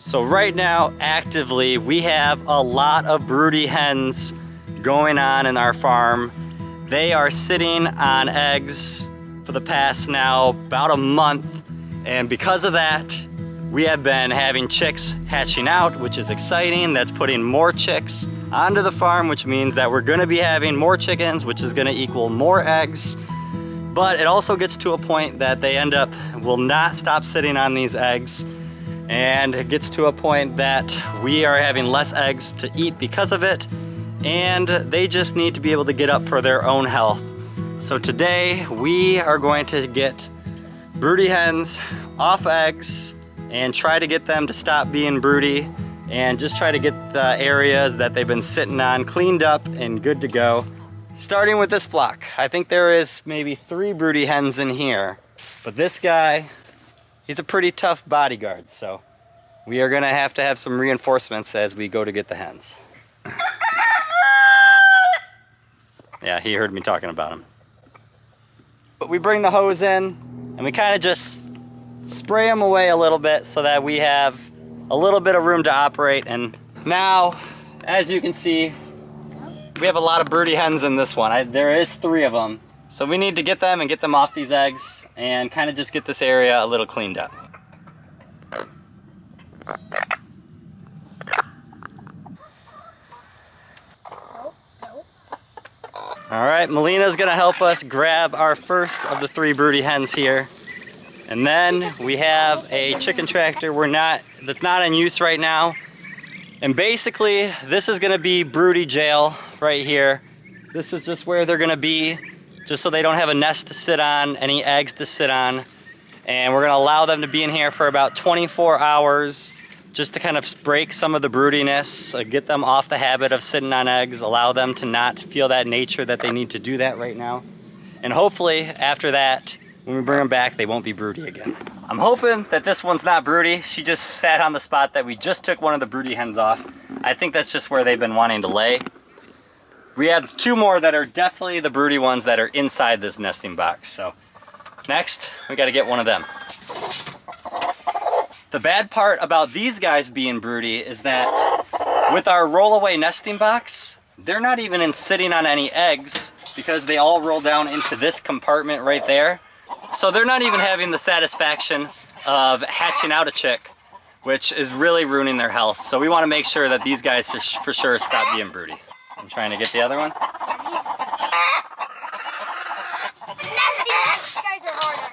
So right now, actively, we have a lot of broody hens going on in our farm. They are sitting on eggs for the past now about a month. And because of that, we have been having chicks hatching out, which is exciting. That's putting more chicks onto the farm, which means that we're gonna be having more chickens, which is gonna equal more eggs. But it also gets to a point that they will not stop sitting on these eggs. And it gets to a point that we are having less eggs to eat because of it, and they just need to be able to get up for their own health. So today we are going to get broody hens off eggs and try to get them to stop being broody and just try to get the areas that they've been sitting on cleaned up and good to go. Starting with this flock. I think there is maybe 3 broody hens in here, but this guy, he's a pretty tough bodyguard, so we are gonna have to have some reinforcements as we go to get the hens. Yeah, he heard me talking about him. But we bring the hose in and we kind of just spray them away a little bit so that we have a little bit of room to operate. And now, as you can see, we have a lot of broody hens in this one. There is 3 of them. So we need to get them and get them off these eggs and kind of just get this area a little cleaned up. All right, Melina's gonna help us grab our first of the 3 broody hens here. And then we have a chicken tractor that's not in use right now. And basically, this is gonna be broody jail right here. This is just where they're gonna be, just so they don't have a nest to sit on, any eggs to sit on. And we're gonna allow them to be in here for about 24 hours, just to kind of break some of the broodiness, get them off the habit of sitting on eggs, allow them to not feel that nature that they need to do that right now. And hopefully, after that, when we bring them back, they won't be broody again. I'm hoping that this one's not broody. She just sat on the spot that we just took one of the broody hens off. I think that's just where they've been wanting to lay. We have 2 more that are definitely the broody ones that are inside this nesting box. So next, we gotta get one of them. The bad part about these guys being broody is that with our rollaway nesting box, they're not even sitting on any eggs because they all roll down into this compartment right there. So they're not even having the satisfaction of hatching out a chick, which is really ruining their health. So we want to make sure that these guys for sure stop being broody. I'm trying to get the other one. These guys are harder.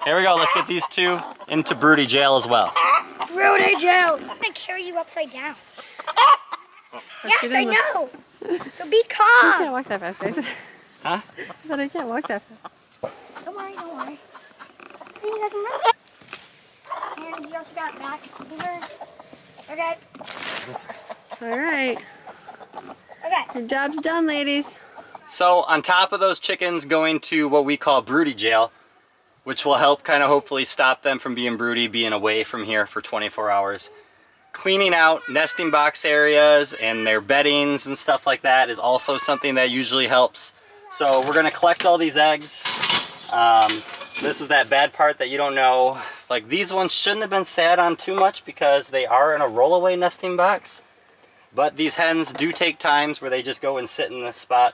Here we go, let's get these 2 into broody jail as well. Broody jail! I'm gonna carry you upside down. Yes, I know! So be calm! You can't walk that fast, guys. Huh? But I can't walk that fast. Don't worry, don't worry. See, you can run. And you also got back fingers. Okay. Alright. Okay. Your job's done, ladies. So on top of those chickens going to what we call broody jail, which will help kind of hopefully stop them from being broody, being away from here for 24 hours. Cleaning out nesting box areas and their beddings and stuff like that is also something that usually helps. So we're gonna collect all these eggs. This is that bad part that you don't know. Like, these ones shouldn't have been sat on too much because they are in a rollaway nesting box. But these hens do take times where they just go and sit in this spot.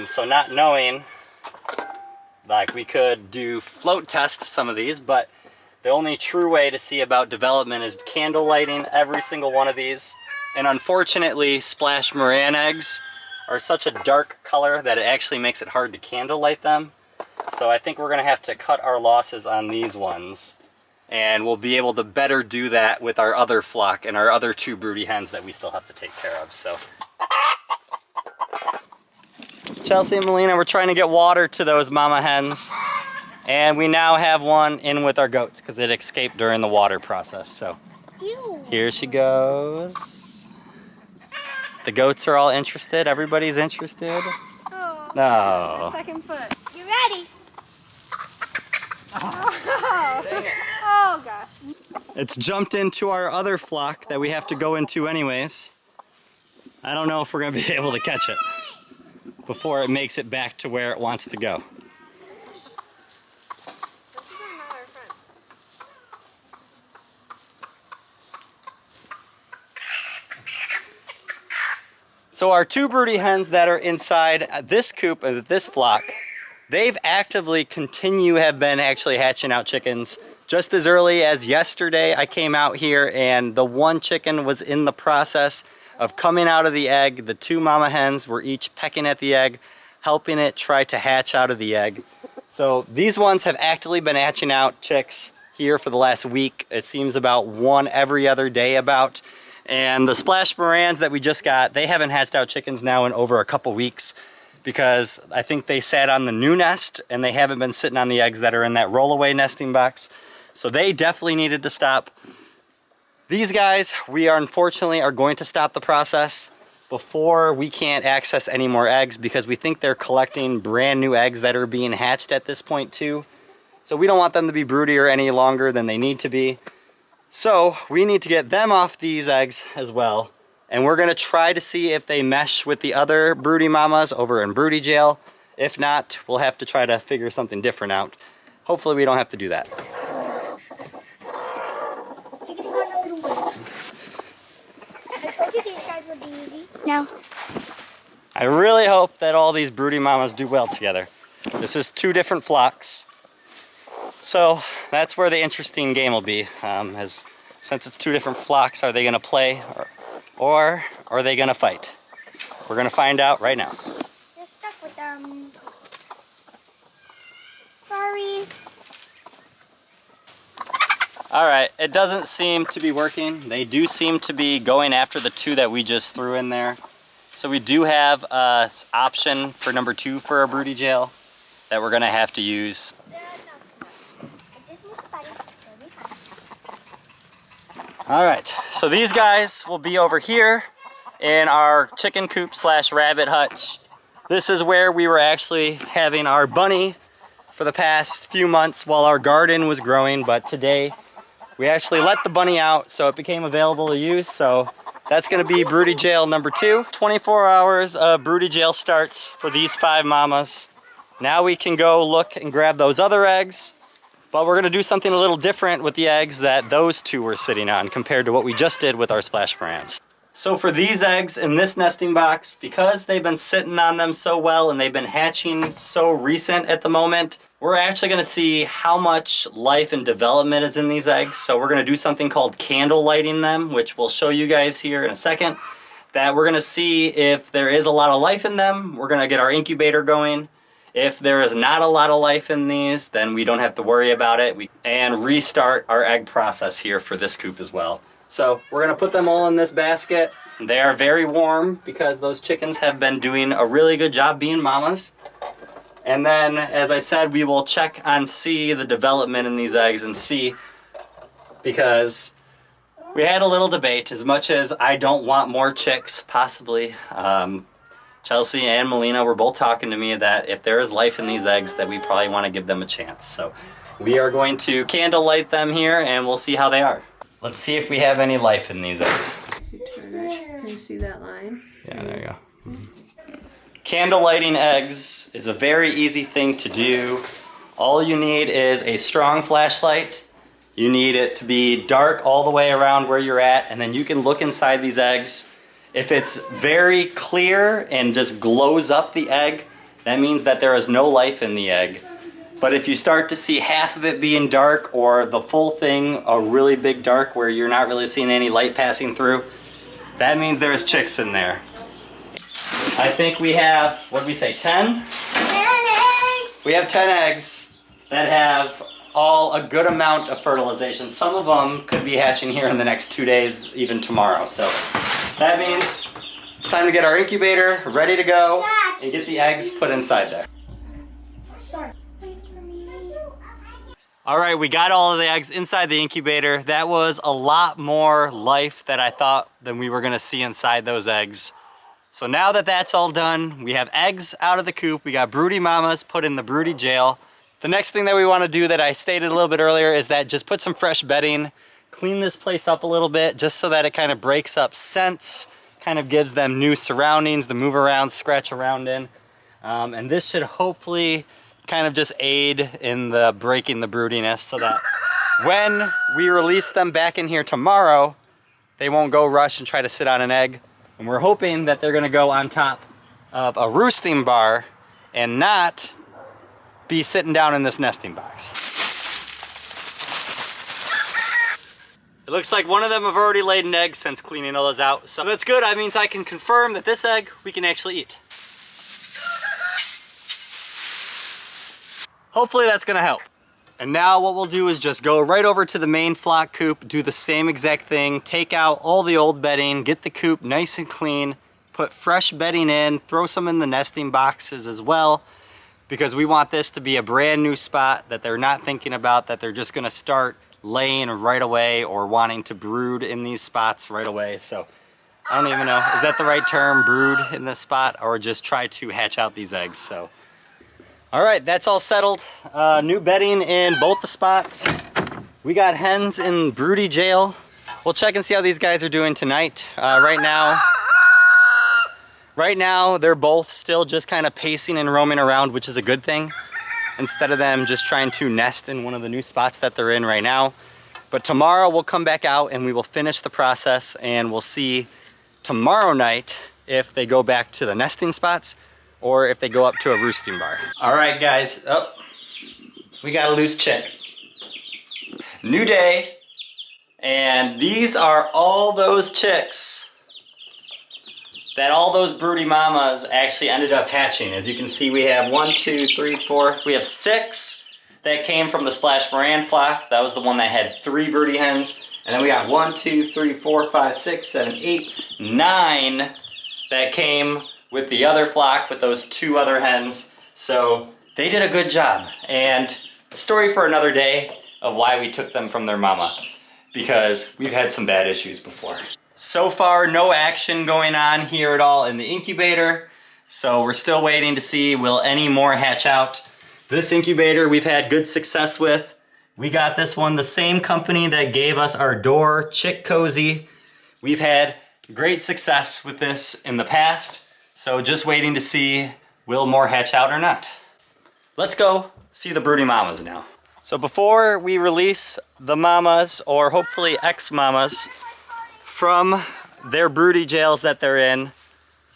So not knowing, like, we could do float test some of these, but the only true way to see about development is candle lighting every single one of these. And unfortunately, splash Moran eggs are such a dark color that it actually makes it hard to candle light them. So I think we're gonna have to cut our losses on these ones. And we'll be able to better do that with our other flock and our other 2 broody hens that we still have to take care of, so. Chelsea and Melina, we're trying to get water to those mama hens. And we now have one in with our goats because it escaped during the water process, so. Ew. Here she goes. The goats are all interested, everybody's interested. Oh. No. Second foot. You ready? Oh gosh. It's jumped into our other flock that we have to go into anyways. I don't know if we're gonna be able to catch it before it makes it back to where it wants to go. So our 2 broody hens that are inside this coop of this flock, they've actively have been actually hatching out chickens. Just as early as yesterday, I came out here and the 1 chicken was in the process of coming out of the egg. The 2 mama hens were each pecking at the egg, helping it try to hatch out of the egg. So these ones have actively been hatching out chicks here for the last week. It seems about 1 every other day about. And the splash morans that we just got, they haven't hatched out chickens now in over a couple weeks because I think they sat on the new nest and they haven't been sitting on the eggs that are in that rollaway nesting box. So they definitely needed to stop. These guys, we are unfortunately going to stop the process before we can't access any more eggs because we think they're collecting brand new eggs that are being hatched at this point too. So we don't want them to be broodier any longer than they need to be. So we need to get them off these eggs as well. And we're gonna try to see if they mesh with the other broody mamas over in broody jail. If not, we'll have to try to figure something different out. Hopefully we don't have to do that. I told you these guys would be easy. No. I really hope that all these broody mamas do well together. This is 2 different flocks. So that's where the interesting game will be. Since it's 2 different flocks, are they gonna play or are they gonna fight? We're gonna find out right now. You're stuck with them. Sorry. All right, it doesn't seem to be working. They do seem to be going after the 2 that we just threw in there. So we do have an option for number 2 for a broody jail that we're gonna have to use. All right, so these guys will be over here in our chicken coop / rabbit hutch. This is where we were actually having our bunny for the past few months while our garden was growing, but today we actually let the bunny out so it became available to use. So that's gonna be broody jail number 2. 24 hours of broody jail starts for these 5 mamas. Now we can go look and grab those other eggs. But we're gonna do something a little different with the eggs that those 2 were sitting on compared to what we just did with our splash morans. So for these eggs in this nesting box, because they've been sitting on them so well and they've been hatching so recent at the moment, we're actually gonna see how much life and development is in these eggs. So we're gonna do something called candle lighting them, which we'll show you guys here in a second. That we're gonna see if there is a lot of life in them. We're gonna get our incubator going. If there is not a lot of life in these, then we don't have to worry about it. And restart our egg process here for this coop as well. So we're gonna put them all in this basket. They are very warm because those chickens have been doing a really good job being mamas. And then, as I said, we will check on see the development in these eggs and see, because we had a little debate. As much as I don't want more chicks, possibly, Chelsea and Melina were both talking to me that if there is life in these eggs, that we probably want to give them a chance. So we are going to candle light them here and we'll see how they are. Let's see if we have any life in these eggs. Can you see that line? Yeah, there you go. Candle lighting eggs is a very easy thing to do. All you need is a strong flashlight. You need it to be dark all the way around where you're at, and then you can look inside these eggs. If it's very clear and just glows up the egg, that means that there is no life in the egg. But if you start to see half of it being dark or the full thing a really big dark where you're not really seeing any light passing through, that means there's chicks in there. I think we have, what did we say, 10? 10 eggs! We have 10 eggs that have all a good amount of fertilization. Some of them could be hatching here in the next 2 days, even tomorrow. So that means it's time to get our incubator ready to go and get the eggs put inside there. Sorry. Wait for me. All right, we got all of the eggs inside the incubator. That was a lot more life that I thought than we were gonna see inside those eggs. So now that that's all done, we have eggs out of the coop. We got broody mamas put in the broody jail. The next thing that we want to do that I stated a little bit earlier is that just put some fresh bedding, clean this place up a little bit just so that it kind of breaks up scents, kind of gives them new surroundings to move around, scratch around in. And this should hopefully kind of just aid in the breaking the broodiness so that when we release them back in here tomorrow, they won't go rush and try to sit on an egg. And we're hoping that they're gonna go on top of a roosting bar and not be sitting down in this nesting box. It looks like one of them have already laid an egg since cleaning all those out. So that's good. That means I can confirm that this egg we can actually eat. Hopefully that's gonna help. And now what we'll do is just go right over to the main flock coop, do the same exact thing, take out all the old bedding, get the coop nice and clean, put fresh bedding in, throw some in the nesting boxes as well, because we want this to be a brand new spot that they're not thinking about, that they're just gonna start laying right away or wanting to brood in these spots right away. So I don't even know, is that the right term, brood in this spot, or just try to hatch out these eggs? So. All right, that's all settled. New bedding in both the spots. We got hens in broody jail. We'll check and see how these guys are doing tonight. Right now, they're both still just kind of pacing and roaming around, which is a good thing, instead of them just trying to nest in one of the new spots that they're in right now. But tomorrow we'll come back out and we will finish the process, and we'll see tomorrow night if they go back to the nesting spots or if they go up to a roosting bar. All right, guys. Oh, we got a loose chick. New day, and these are all those chicks that all those broody mamas actually ended up hatching. As you can see, we have 1, 2, 3, 4. We have 6 that came from the Splash Moran flock. That was the one that had 3 broody hens. And then we got 1, 2, 3, 4, 5, 6, 7, 8, 9 that came with the other flock with those 2 other hens. So they did a good job. And a story for another day of why we took them from their mama, because we've had some bad issues before. So far, no action going on here at all in the incubator. So we're still waiting to see, will any more hatch out? This incubator we've had good success with. We got this one, the same company that gave us our door, Chick Cozy. We've had great success with this in the past. So just waiting to see, will more hatch out or not? Let's go see the broody mamas now. So before we release the mamas, or hopefully ex-mamas, from their broody jails that they're in,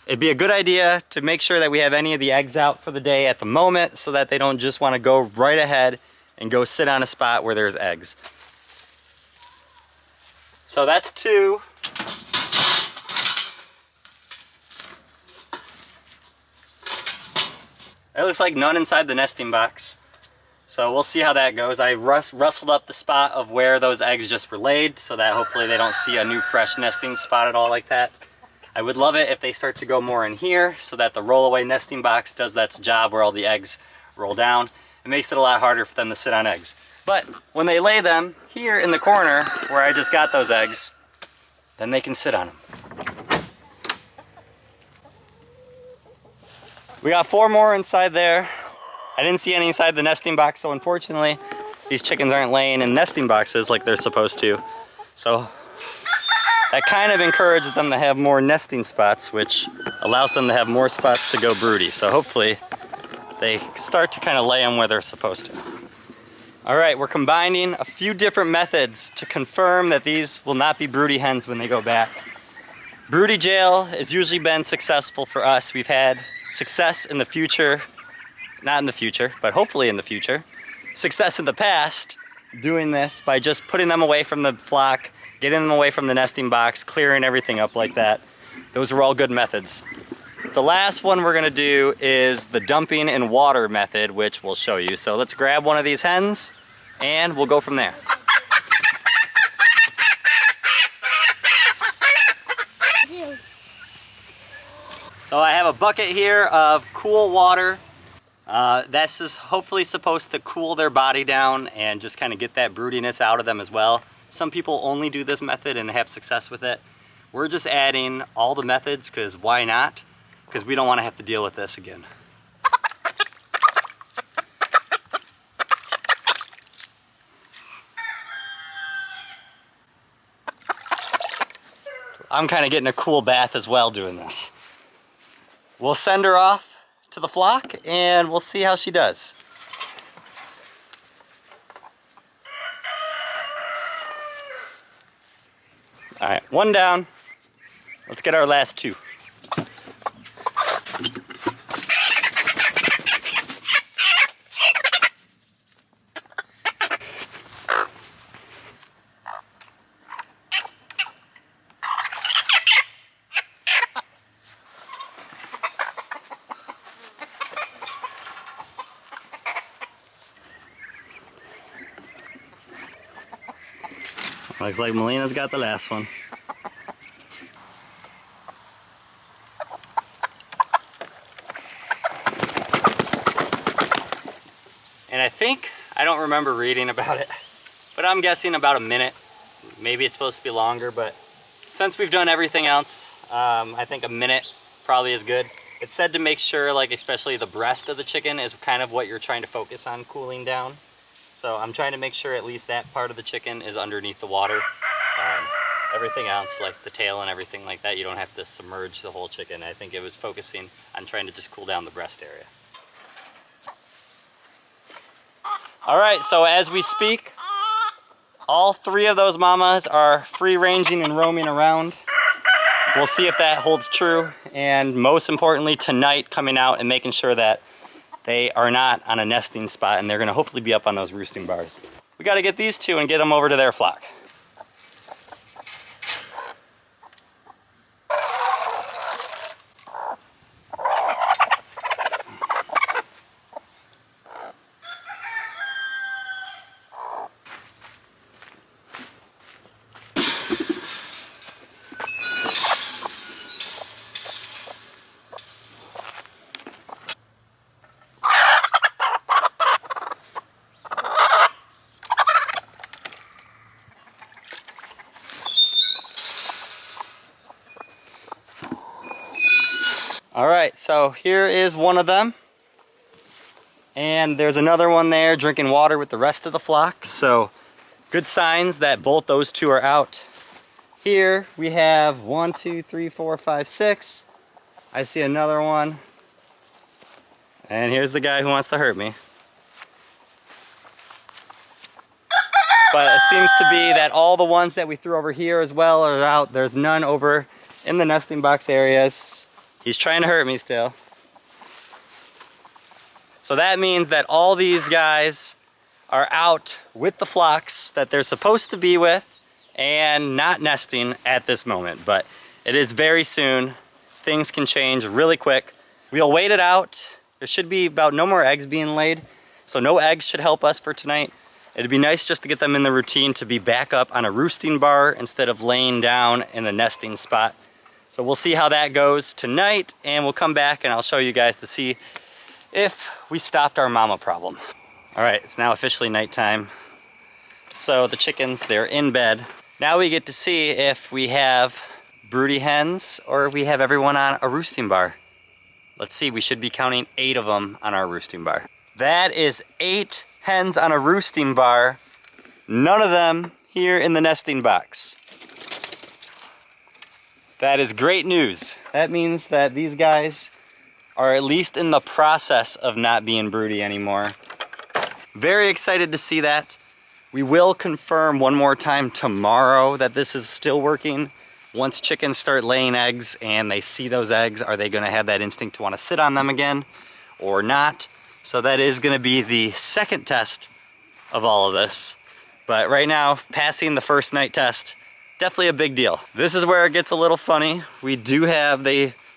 it'd be a good idea to make sure that we have any of the eggs out for the day at the moment, so that they don't just want to go right ahead and go sit on a spot where there's eggs. So that's 2. It looks like none inside the nesting box. So we'll see how that goes. I rustled up the spot of where those eggs just were laid, so that hopefully they don't see a new fresh nesting spot at all like that. I would love it if they start to go more in here, so that the rollaway nesting box does that job where all the eggs roll down. It makes it a lot harder for them to sit on eggs. But when they lay them here in the corner where I just got those eggs, then they can sit on them. We got 4 more inside there. I didn't see any inside the nesting box, so unfortunately, these chickens aren't laying in nesting boxes like they're supposed to. So that kind of encourages them to have more nesting spots, which allows them to have more spots to go broody. So hopefully they start to kind of lay them where they're supposed to. All right, we're combining a few different methods to confirm that these will not be broody hens when they go back. Broody jail has usually been successful for us. We've had success in the future, not in the future, but hopefully in the future. Success in the past doing this by just putting them away from the flock, getting them away from the nesting box, clearing everything up like that. Those are all good methods. The last one we're gonna do is the dumping in water method, which we'll show you. So let's grab one of these hens and we'll go from there. So I have a bucket here of cool water. This is hopefully supposed to cool their body down and just kind of get that broodiness out of them as well. Some people only do this method and have success with it. We're just adding all the methods because why not? Because we don't want to have to deal with this again. I'm kind of getting a cool bath as well doing this. We'll send her off to the flock and we'll see how she does. All right, one down. Let's get our last two. Looks like Melina's got the last one. And I don't remember reading about it, but I'm guessing about a minute. Maybe it's supposed to be longer, but since we've done everything else, I think a minute probably is good. It's said to make sure, like especially the breast of the chicken is kind of what you're trying to focus on cooling down. So I'm trying to make sure at least that part of the chicken is underneath the water. Everything else, like the tail and everything like that, you don't have to submerge the whole chicken. I think it was focusing on trying to just cool down the breast area. All right, so as we speak, all three of those mamas are free ranging and roaming around. We'll see if that holds true. And most importantly, tonight coming out and making sure that they are not on a nesting spot and they're gonna hopefully be up on those roosting bars. We gotta get these two and get them over to their flock. All right, so here is one of them. And there's another one there drinking water with the rest of the flock. So good signs that both those two are out. Here we have 1, 2, 3, 4, 5, 6. I see another one. And here's the guy who wants to hurt me. But it seems to be that all the ones that we threw over here as well are out. There's none over in the nesting box areas. He's trying to hurt me still. So that means that all these guys are out with the flocks that they're supposed to be with and not nesting at this moment. But it is very soon. Things can change really quick. We'll wait it out. There should be about no more eggs being laid. So no eggs should help us for tonight. It'd be nice just to get them in the routine to be back up on a roosting bar instead of laying down in a nesting spot. So we'll see how that goes tonight, and we'll come back and I'll show you guys to see if we stopped our mama problem. All right, it's now officially nighttime. So the chickens, they're in bed. Now we get to see if we have broody hens or if we have everyone on a roosting bar. Let's see, we should be counting 8 of them on our roosting bar. That is 8 hens on a roosting bar. None of them here in the nesting box. That is great news. That means that these guys are at least in the process of not being broody anymore. Very excited to see that. We will confirm one more time tomorrow that this is still working. Once chickens start laying eggs and they see those eggs, are they gonna have that instinct to wanna sit on them again or not? So that is gonna be the second test of all of this. But right now, passing the first night test, definitely a big deal. This is where it gets a little funny. We do have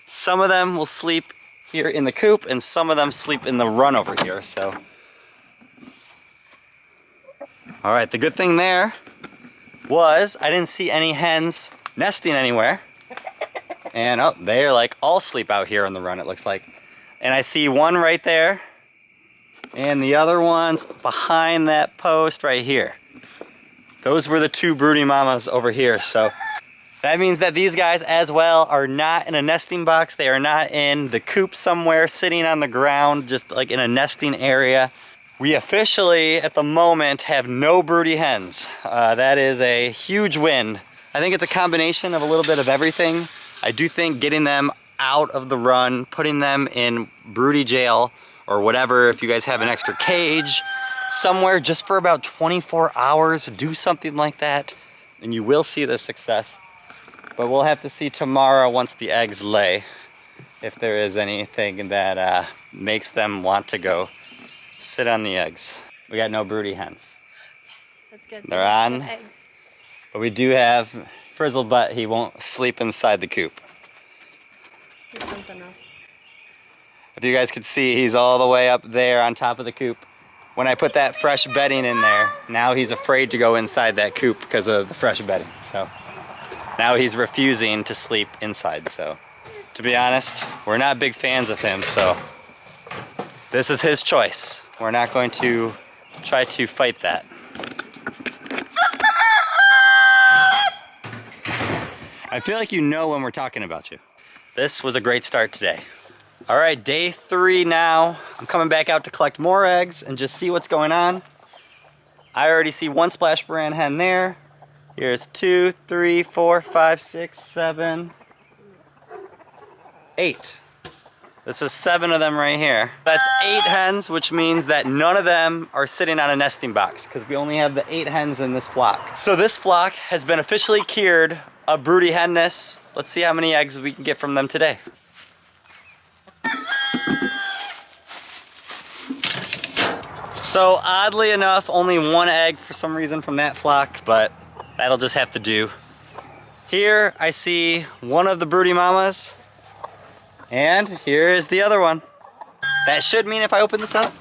some of them will sleep here in the coop and some of them sleep in the run over here, so. All right, the good thing there was I didn't see any hens nesting anywhere. And oh, they're like all sleep out here in the run, it looks like. And I see one right there and the other one's behind that post right here. Those were the 2 broody mamas over here, so that means that these guys as well are not in a nesting box. They are not in the coop somewhere sitting on the ground, just like in a nesting area. We officially, at the moment, have no broody hens. That is a huge win. I think it's a combination of a little bit of everything. I do think getting them out of the run, putting them in broody jail or whatever, if you guys have an extra cage, somewhere just for about 24 hours, do something like that, and you will see the success. But we'll have to see tomorrow once the eggs lay if there is anything that makes them want to go sit on the eggs. We got no broody hens. Yes, that's good. They're on. Good eggs. But we do have Frizzle, but he won't sleep inside the coop. Here's something else. If you guys could see, he's all the way up there on top of the coop. When I put that fresh bedding in there, now he's afraid to go inside that coop because of the fresh bedding. So now he's refusing to sleep inside. So to be honest, we're not big fans of him, so this is his choice. We're not going to try to fight that. I feel like you know when we're talking about you. This was a great start today. All right, day 3 now. I'm coming back out to collect more eggs and just see what's going on. I already see 1 splash brand hen there. Here's 2, 3, 4, 5, 6, 7, 8. This is 7 of them right here. That's 8 hens, which means that none of them are sitting on a nesting box because we only have the 8 hens in this flock. So this flock has been officially cured of broody henness. Let's see how many eggs we can get from them today. So oddly enough, only 1 egg for some reason from that flock, but that'll just have to do. Here I see one of the broody mamas, and here is the other one. That should mean if I open this up,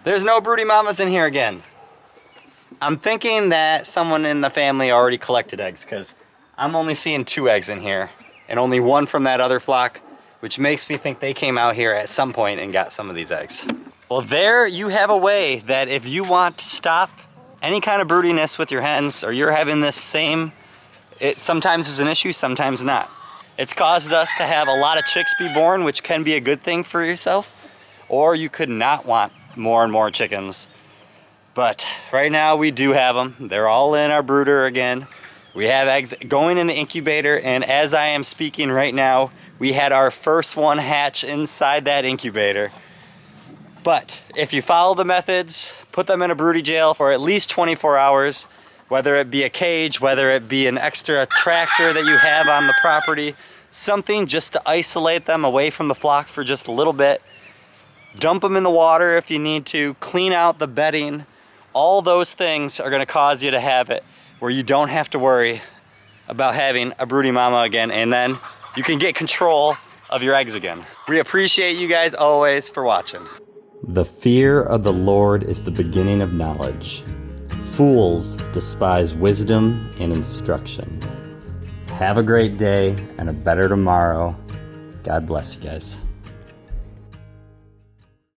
there's no broody mamas in here again. I'm thinking that someone in the family already collected eggs because I'm only seeing 2 eggs in here and only 1 from that other flock, which makes me think they came out here at some point and got some of these eggs. Well, there you have a way that if you want to stop any kind of broodiness with your hens, or you're having this same, it sometimes is an issue, sometimes not. It's caused us to have a lot of chicks be born, which can be a good thing for yourself, or you could not want more and more chickens. But right now we do have them. They're all in our brooder again. We have eggs going in the incubator, and as I am speaking right now, we had our first one hatch inside that incubator. But if you follow the methods, put them in a broody jail for at least 24 hours, whether it be a cage, whether it be an extra tractor that you have on the property, something just to isolate them away from the flock for just a little bit. Dump them in the water if you need to, clean out the bedding. All those things are gonna cause you to have it where you don't have to worry about having a broody mama again, and then you can get control of your eggs again. We appreciate you guys always for watching. The fear of the Lord is the beginning of knowledge. Fools despise wisdom and instruction. Have a great day and a better tomorrow. God bless you guys.